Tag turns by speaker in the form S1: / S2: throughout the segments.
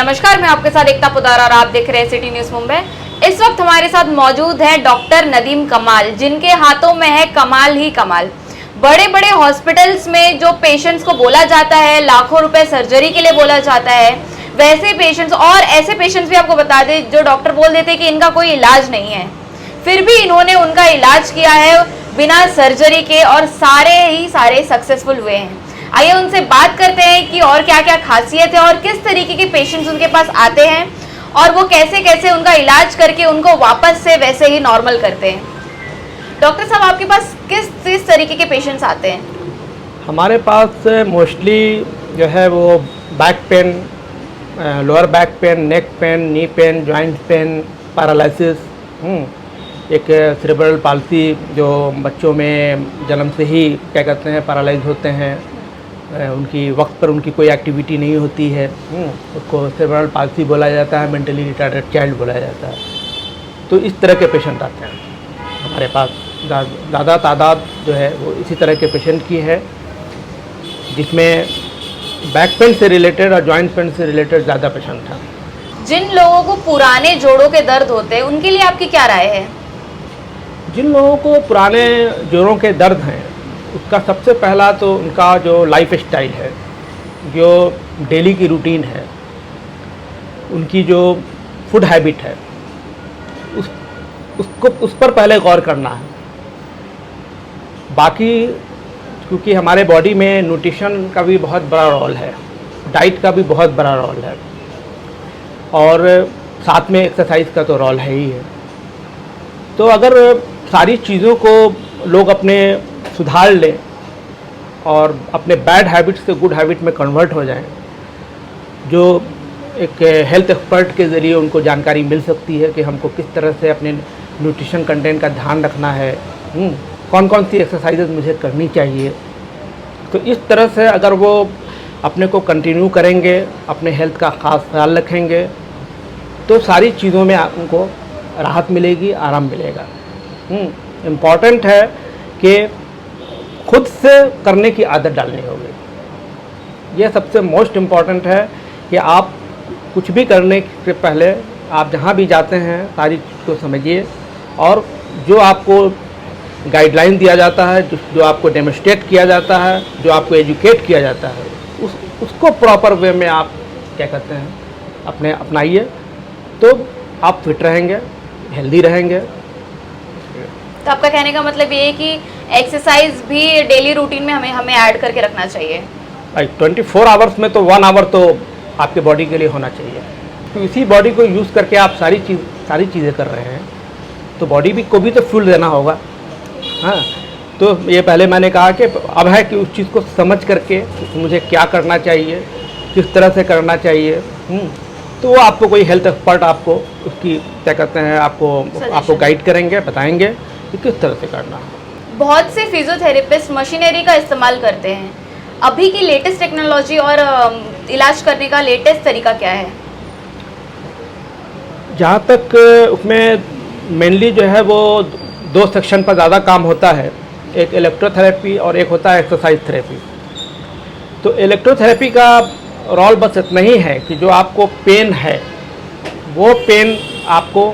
S1: नमस्कार, मैं आपके साथ एकता पुदारा और आप देख रहे हैं सिटी न्यूज मुंबई। इस वक्त हमारे साथ मौजूद है डॉक्टर नदीम कमाल, जिनके हाथों में है कमाल ही कमाल। बड़े बड़े हॉस्पिटल्स में जो पेशेंट्स को बोला जाता है लाखों रुपए सर्जरी के लिए बोला जाता है, वैसे पेशेंट्स और ऐसे पेशेंट्स भी आपको बता दें जो डॉक्टर बोल देते हैं कि इनका कोई इलाज नहीं है, फिर भी इन्होंने उनका इलाज किया है बिना सर्जरी के और सारे सक्सेसफुल हुए हैं। आइए उनसे बात करते हैं कि और क्या क्या खासियत है और किस तरीके के पेशेंट्स उनके पास आते हैं और वो कैसे कैसे उनका इलाज करके उनको वापस से वैसे ही नॉर्मल करते हैं। डॉक्टर साहब, आपके पास किस तरीके के पेशेंट्स आते हैं?
S2: हमारे पास मोस्टली जो है वो back pain, lower back pain, neck pain, knee pain, joint pain, paralysis, एक सेरेब्रल पाल्सी जो बच्चों में जन्म से ही क्या कहते हैं पैरालाइज होते हैं, उनकी वक्त पर उनकी कोई एक्टिविटी नहीं होती है, उसको सेरेब्रल पाल्सी बोला जाता है, मेंटली रिटार्डेड चाइल्ड बोला जाता है। तो इस तरह के पेशेंट आते हैं हमारे पास। ज़्यादा तादाद जो है वो इसी तरह के पेशेंट की है, जिसमें बैक पेन से रिलेटेड और जॉइंट पेन से रिलेटेड ज़्यादा पेशेंट हैं।
S1: जिन लोगों को पुराने जोड़ों के दर्द होते हैं उनके लिए आपकी क्या राय है?
S2: जिन लोगों को पुराने जोड़ों के दर्द हैं, उसका सबसे पहला तो उनका जो लाइफ स्टाइल है, जो डेली की रूटीन है, उनकी जो फूड हैबिट है, उस पर पहले गौर करना है। बाकी क्योंकि हमारे बॉडी में न्यूट्रिशन का भी बहुत बड़ा रोल है, डाइट का भी बहुत बड़ा रोल है और साथ में एक्सरसाइज का तो रोल है ही है। तो अगर सारी चीज़ों को लोग अपने सुधार लें और अपने बैड हैबिट से गुड हैबिट में कन्वर्ट हो जाएं, जो एक हेल्थ एक्सपर्ट के ज़रिए उनको जानकारी मिल सकती है कि हमको किस तरह से अपने न्यूट्रिशन कंटेंट का ध्यान रखना है, कौन कौन सी एक्सरसाइजेज मुझे करनी चाहिए। तो इस तरह से अगर वो अपने को कंटिन्यू करेंगे, अपने हेल्थ का ख़ास ख्याल रखेंगे, तो सारी चीज़ों में उनको राहत मिलेगी, आराम मिलेगा। इम्पॉर्टेंट है कि खुद से करने की आदत डालनी होगी। यह सबसे मोस्ट इम्पॉर्टेंट है कि आप कुछ भी करने से पहले आप जहाँ भी जाते हैं सारी चीज़ को समझिए और जो आपको गाइडलाइन दिया जाता है, जो आपको डेमोस्ट्रेट किया जाता है, जो आपको एजुकेट किया जाता है, उसको प्रॉपर वे में आप क्या कहते हैं अपनाइए, तो आप फिट रहेंगे, हेल्दी रहेंगे।
S1: तो आपका कहने का मतलब ये है कि एक्सरसाइज भी डेली रूटीन में हमें ऐड करके रखना चाहिए।
S2: भाई 24 आवर्स में तो 1 आवर तो आपके बॉडी के लिए होना चाहिए। तो इसी बॉडी को यूज़ करके आप सारी चीज़ें कर रहे हैं, तो बॉडी को भी तो फ्यूल देना होगा। हाँ, तो ये पहले मैंने कहा कि अब है कि उस चीज़ को समझ करके मुझे क्या करना चाहिए, किस तरह से करना चाहिए, तो वो आपको कोई हेल्थ एक्सपर्ट आपको उसकी क्या कहते हैं आपको गाइड करेंगे, बताएंगे कि किस तरह से करना है।
S1: बहुत से फिजियोथेरेपिस्ट मशीनरी का इस्तेमाल करते हैं। अभी की लेटेस्ट टेक्नोलॉजी और इलाज करने का लेटेस्ट तरीका क्या है?
S2: जहाँ तक उसमें मेनली जो है वो 2 सेक्शन पर ज़्यादा काम होता है, एक इलेक्ट्रोथेरेपी और एक होता है एक्सरसाइज थेरेपी। तो इलेक्ट्रोथेरेपी का रोल बस इतना ही है कि जो आपको पेन है वो पेन आपको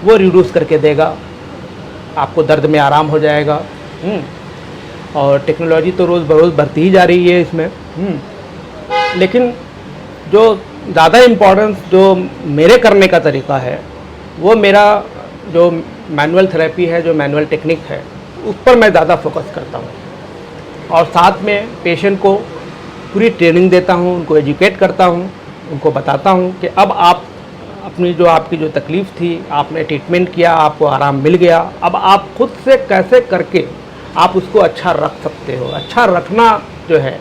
S2: वो रिड्यूस करके देगा, आपको दर्द में आराम हो जाएगा। और टेक्नोलॉजी तो रोज़ बरोज़ बढ़ती ही जा रही है इसमें। लेकिन जो ज़्यादा इम्पोर्टेंस जो मेरे करने का तरीका है, वो मेरा जो मैनुअल थेरेपी है, जो मैनुअल टेक्निक है, उस पर मैं ज़्यादा फोकस करता हूँ और साथ में पेशेंट को पूरी ट्रेनिंग देता हूँ, उनको एजुकेट करता हूँ, उनको बताता हूँ कि अब आप आपकी जो तकलीफ़ थी, आपने ट्रीटमेंट किया, आपको आराम मिल गया, अब आप खुद से कैसे करके आप उसको अच्छा रख सकते हो। अच्छा रखना जो है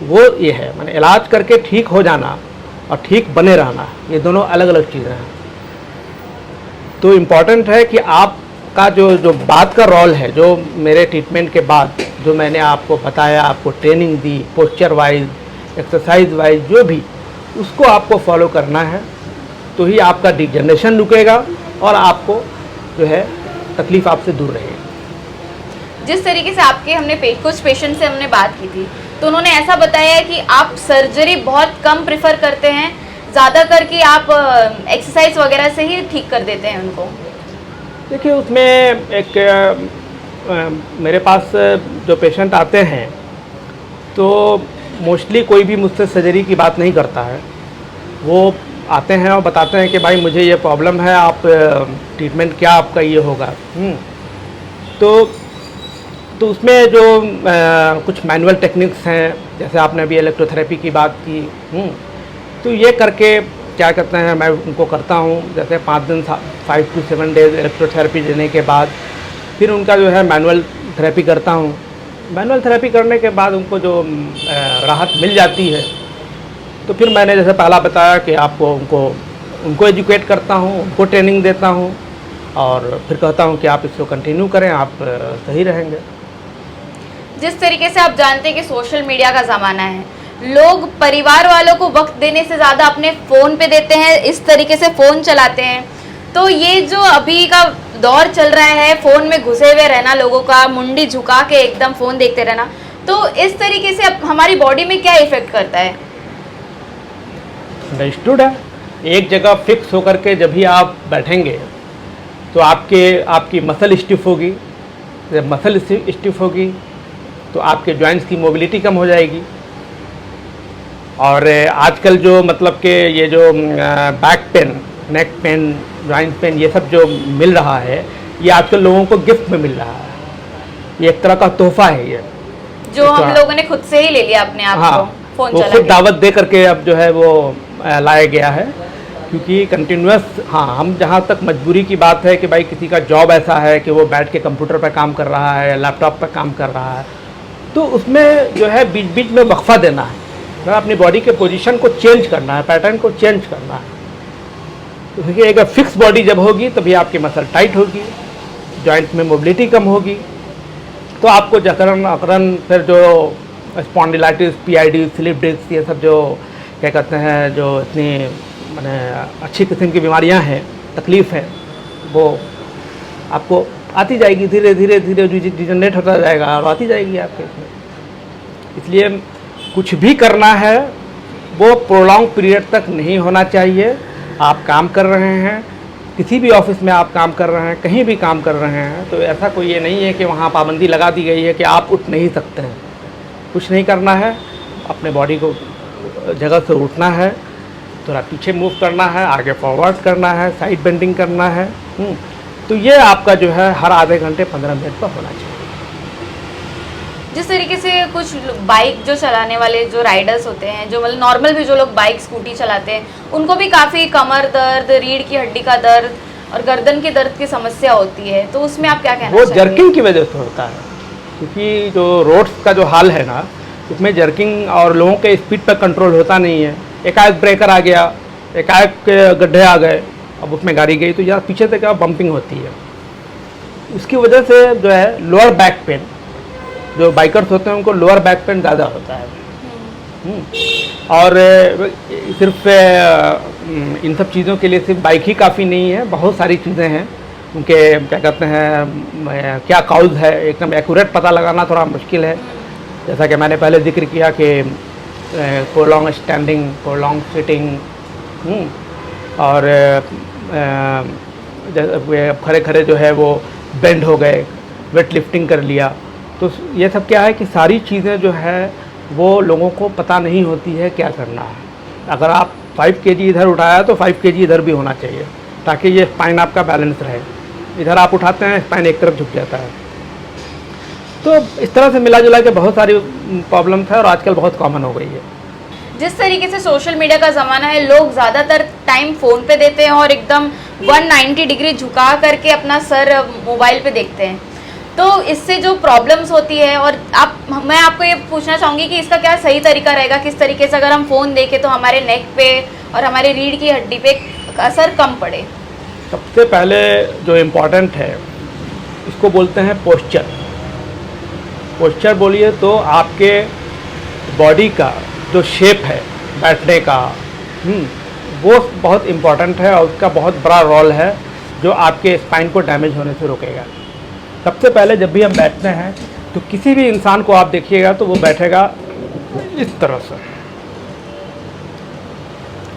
S2: वो ये है, माने इलाज करके ठीक हो जाना और ठीक बने रहना, ये दोनों अलग अलग चीज़ें हैं। तो इम्पॉर्टेंट है कि आपका जो बात का रोल है, जो मेरे ट्रीटमेंट के बाद जो मैंने आपको बताया, आपको ट्रेनिंग दी, पोस्चर वाइज, एक्सरसाइज वाइज, जो भी उसको आपको फॉलो करना है, तो ही आपका डिजनरेशन रुकेगा और आपको जो है तकलीफ़ आपसे दूर रहेगी।
S1: जिस तरीके से कुछ पेशेंट से हमने बात की थी, तो उन्होंने ऐसा बताया कि आप सर्जरी बहुत कम प्रेफर करते हैं, ज़्यादा करके आप एक्सरसाइज वगैरह से ही ठीक कर देते हैं उनको?
S2: देखिए उसमें एक मेरे पास जो पेशेंट आते हैं तो मोस्टली कोई भी मुझसे सर्जरी की बात नहीं करता है। वो आते हैं और बताते हैं कि भाई मुझे ये प्रॉब्लम है, आप ट्रीटमेंट क्या आपका ये होगा। तो उसमें जो कुछ मैनुअल टेक्निक्स हैं, जैसे आपने अभी इलेक्ट्रोथेरेपी की बात की, तो ये करके क्या करते हैं, मैं उनको करता हूँ। जैसे 5 दिन 5 to 7 डेज इलेक्ट्रोथेरेपी देने के बाद फिर उनका जो है मैनुअल थेरेपी करता हूँ। मैनुअल थेरेपी करने के बाद उनको जो राहत मिल जाती है, तो फिर मैंने जैसे पहला बताया कि आपको उनको एजुकेट करता हूँ, उनको ट्रेनिंग देता हूँ और फिर कहता हूँ कि आप इसको कंटिन्यू करें, आप सही रहेंगे।
S1: जिस तरीके से आप जानते हैं कि सोशल मीडिया का ज़माना है, लोग परिवार वालों को वक्त देने से ज़्यादा अपने फ़ोन पे देते हैं, इस तरीके से फ़ोन चलाते हैं। तो ये जो अभी का दौर चल रहा है, फ़ोन में घुसे हुए रहना, लोगों का मुंडी झुका के एकदम फ़ोन देखते रहना, तो इस तरीके से अब हमारी बॉडी में क्या इफ़ेक्ट करता है?
S2: अंडरस्टूड है। एक जगह फिक्स होकर के जब भी आप बैठेंगे तो आपकी मसल स्टिफ होगी। जब मसल स्टिफ होगी तो आपके जॉइंट्स की मोबिलिटी कम हो जाएगी। और आजकल जो मतलब कि ये जो back pain, neck pain, joint pain, ये सब जो मिल रहा है, ये आजकल लोगों को गिफ्ट में मिल रहा है। ये एक तरह का तोहफा है ये,
S1: जो हम लोगों ने खुद से ही ले लिया अपने आप को फ़ोन चला के।
S2: खुद दावत दे करके अब जो है वो लाया गया है। क्योंकि कंटिन्यूस, हाँ, हम जहाँ तक मजबूरी की बात है कि भाई किसी का जॉब ऐसा है कि वो बैठ के कंप्यूटर पर काम कर रहा है या लैपटॉप पर काम कर रहा है, तो उसमें जो है बीच बीच में वक्फा देना है, मतलब अपनी बॉडी के पोजीशन को चेंज करना है, पैटर्न को चेंज करना है। तो देखिए, एक फिक्स बॉडी जब होगी तभी आपकी मसल टाइट होगी, जॉइंट में मोबिलिटी कम होगी, तो आपको जकड़न अकड़न, फिर जो स्पॉन्डिलाइटिस, PID, स्लिप डिस्क, ये सब जो क्या कहते हैं, जो इतनी माने अच्छी किस्म की बीमारियां हैं, तकलीफ़ है, वो आपको आती जाएगी, धीरे धीरे धीरे डिजनरेट होता जाएगा और आती जाएगी आपके इसमें। इसलिए कुछ भी करना है वो प्रोलॉन्ग पीरियड तक नहीं होना चाहिए। आप काम कर रहे हैं, किसी भी ऑफिस में आप काम कर रहे हैं, कहीं भी काम कर रहे हैं, तो ऐसा कोई ये नहीं है कि वहाँ पाबंदी लगा दी गई है कि आप उठ नहीं सकते हैं। कुछ नहीं करना है, अपने बॉडी को जगह से उठना है, थोड़ा पीछे मूव करना है, आगे फॉरवर्ड करना है, साइड बेंडिंग करना है। तो ये आपका जो है हर आधे घंटे 15 मिनट पर होना चाहिए।
S1: जिस तरीके से कुछ बाइक जो चलाने वाले जो राइडर्स होते हैं, जो मतलब नॉर्मल भी जो लोग बाइक स्कूटी चलाते हैं, उनको भी काफ़ी कमर दर्द, रीढ़ की हड्डी का दर्द और गर्दन के दर्द की समस्या होती है, तो उसमें आप क्या कहना
S2: वो
S1: चाहेंगे?
S2: जर्किंग की वजह से होता है, क्योंकि जो रोड्स का जो हाल है ना, उसमें जर्किंग और लोगों के स्पीड पर कंट्रोल होता नहीं है। एकाएक ब्रेकर आ गया, एकाएक गड्ढे आ गए, अब उसमें गाड़ी गई तो यहाँ पीछे से क्या बम्पिंग होती है। उसकी वजह से जो है लोअर बैक पेन, जो बाइकर्स होते हैं उनको लोअर बैक पेन ज़्यादा होता है। और सिर्फ इन सब चीज़ों के लिए सिर्फ बाइक ही काफ़ी नहीं है, बहुत सारी चीज़ें हैं। उनके क्या कहते हैं, क्या काउज है, एकदम एक्यूरेट पता लगाना थोड़ा मुश्किल है। जैसा कि मैंने पहले जिक्र किया कि प्रोलॉन्ग स्टैंडिंग, प्रोलॉन्ग सिटिंग, और खड़े खड़े जो है वो बेंड हो गए, वेट लिफ्टिंग कर लिया, तो ये सब क्या है कि सारी चीज़ें जो है वो लोगों को पता नहीं होती है क्या करना है। अगर आप 5 kg इधर उठाया तो 5 kg इधर भी होना चाहिए, ताकि ये स्पाइन आपका बैलेंस रहे। इधर आप उठाते हैं, स्पाइन एक तरफ झुक जाता है। तो इस तरह से मिला जुला के बहुत सारी प्रॉब्लम्स है और आजकल बहुत कॉमन हो गई है।
S1: जिस तरीके से सोशल मीडिया का ज़माना है, लोग ज़्यादातर टाइम फ़ोन पे देते हैं और एकदम 190 डिग्री झुका करके अपना सर मोबाइल पे देखते हैं, तो इससे जो प्रॉब्लम्स होती है, और मैं आपको ये पूछना चाहूँगी कि इसका क्या सही तरीका रहेगा, किस तरीके से अगर हम फ़ोन देखें तो हमारे नेक पे और हमारे रीढ़ की हड्डी पे असर कम पड़े?
S2: सबसे पहले जो इम्पोर्टेंट है, इसको बोलते हैं पोस्चर। पोस्चर बोलिए तो आपके बॉडी का जो शेप है बैठने का, वो बहुत इम्पोर्टेंट है और उसका बहुत बड़ा रोल है जो आपके स्पाइन को डैमेज होने से रोकेगा। सबसे पहले जब भी हम बैठते हैं तो किसी भी इंसान को आप देखिएगा तो वो बैठेगा इस तरह से,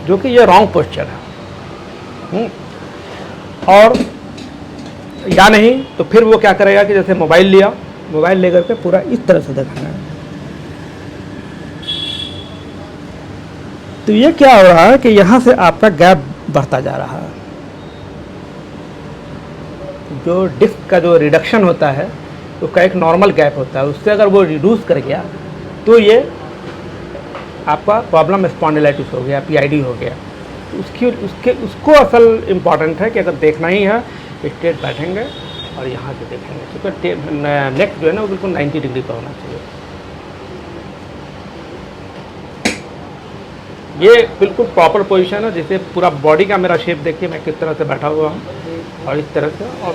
S2: जो कि ये रॉन्ग पोस्चर है। और या नहीं तो फिर वो क्या करेगा कि जैसे मोबाइल लिया, मोबाइल लेकर के पूरा इस तरह से दिखाना है। तो ये क्या हो रहा है कि यहाँ से आपका गैप बढ़ता जा रहा है। जो डिस्क का जो रिडक्शन होता है उसका एक नॉर्मल गैप होता है, उससे अगर वो रिड्यूस कर गया तो ये आपका प्रॉब्लम स्पॉन्डिलाइटिस हो गया, पीआईडी हो गया। उसको असल इम्पॉर्टेंट है कि अगर देखना ही है स्ट्रेट बैठेंगे और यहाँ से देखेंगे, क्योंकि नेक जो है ना वो बिल्कुल 90 डिग्री पर होना चाहिए। ये बिल्कुल प्रॉपर पोजीशन है, जिसे पूरा बॉडी का मेरा शेप देखिए मैं किस तरह से बैठा हुआ हूँ और इस तरह से। और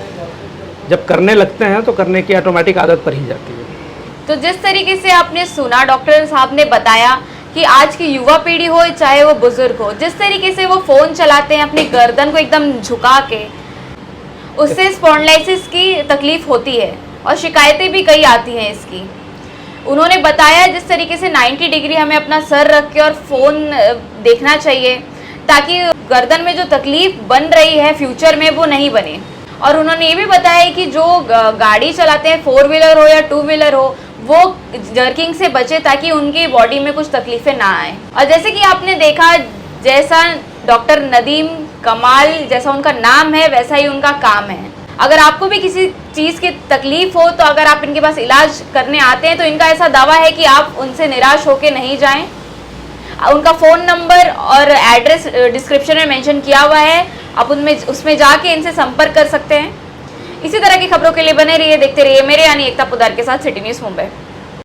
S2: जब करने लगते हैं तो करने की ऑटोमेटिक आदत पर ही जाती है।
S1: तो जिस तरीके से आपने सुना, डॉक्टर साहब ने बताया कि आज की युवा पीढ़ी हो चाहे वो बुजुर्ग हो, जिस तरीके से वो फ़ोन चलाते हैं अपनी गर्दन को एकदम झुका के, उससे स्पॉन्डिलाइटिस की तकलीफ होती है और शिकायतें भी कई आती हैं इसकी। उन्होंने बताया जिस तरीके से 90 डिग्री हमें अपना सर रख के और फ़ोन देखना चाहिए ताकि गर्दन में जो तकलीफ बन रही है फ्यूचर में वो नहीं बने। और उन्होंने ये भी बताया कि जो गाड़ी चलाते हैं, 4 व्हीलर हो या 2 व्हीलर हो, वो जर्किंग से बचे ताकि उनकी बॉडी में कुछ तकलीफें ना आए। और जैसे कि आपने देखा, जैसा डॉक्टर नदीम कमाल जैसा उनका नाम है वैसा ही उनका काम है। अगर आपको भी किसी चीज़ की तकलीफ हो तो अगर आप इनके पास इलाज करने आते हैं तो इनका ऐसा दावा है कि आप उनसे निराश होकर नहीं जाएं। उनका फ़ोन नंबर और एड्रेस डिस्क्रिप्शन में मेंशन किया हुआ है, आप उसमें जाके इनसे संपर्क कर सकते हैं। इसी तरह की खबरों के लिए बने रहिए, देखते रहिए मेरे यानी एकता पुदार के साथ सिटी न्यूज़ मुंबई।